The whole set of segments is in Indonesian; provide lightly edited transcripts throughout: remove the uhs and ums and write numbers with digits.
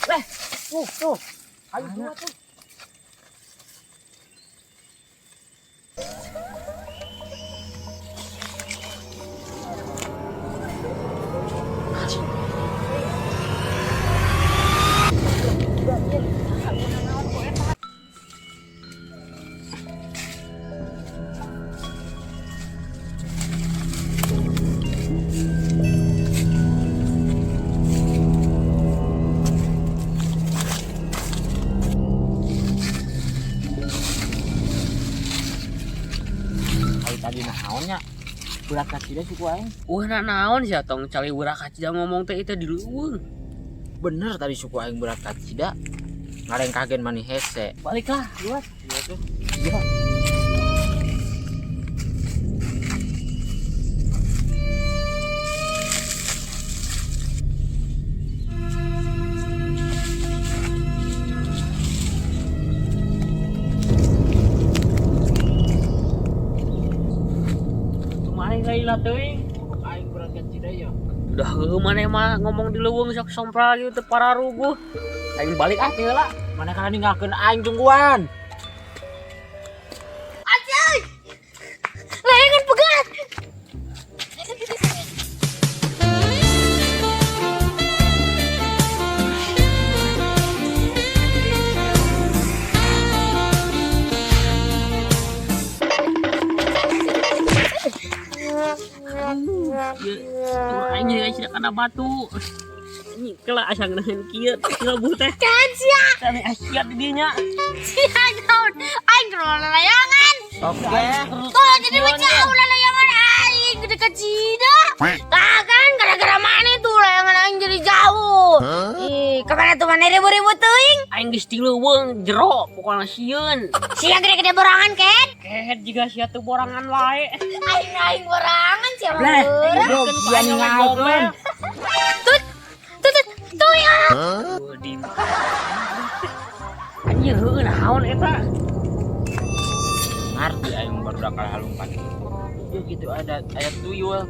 Tuh. Ayo dua tuh. Tadi naonnya budak kacida suku aing. Naon sia tong cali budak kacida ngomong teh itu di leuweung. Bener tadi suku aing budak kacida. Ngareng kagen mani hese. Baliklah, luas. Iya tuh. Iya. Laila teuing Aing budak kacida ya. udah maneh mah ngomong di leuweung sok sompral gitu para ruguh. Aing balik teh heula. Mana kana ninggalkeun aing tungguan. Anjay! Layangan pegat! Aing jadi sia kana batu. Ini kela asang nahan kieu ngeubuh teh. Kan sia! Tadi asiat di dinya. Sia naon? Aing gerola layangan! Oke. Tuh jadi jauh lah layangan aing gede kacida. Tah kan gara-gara mana tuh layangan aing jadi jauh. Ih, kemana tuh mana ribut-ribut teuing? Aing geus di leuweung jero pokona sieun. Sia gede-gede borangan kan? Kehet juga sia teu borangan wae. Aing borangan siapa Bleh, borang? dia ninggalkeun. Tuh ya. Dim. Anjir heueuh naon eta? Ngerti aing baru dakal halumpan. Ya gitu ada tuyul.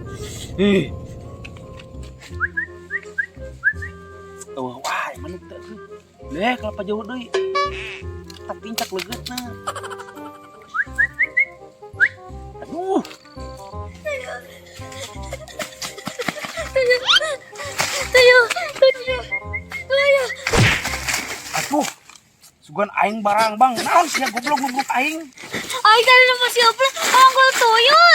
Wah, mana teh. Leh kelapa jauh deui. Tak pincak legetna. Aduh. Tuh. Atuh, sugan aing barang bang, naon sih goblok aing? Aing tadi nama siapa? Anggol tuyul.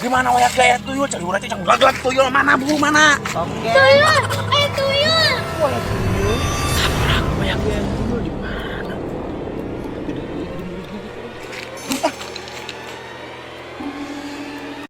Di mana wayak gaya tuyul? Cari urang cang glaglag tuyul mana bu mana? Oke. Tuyul. Ayo tuyul. Wayak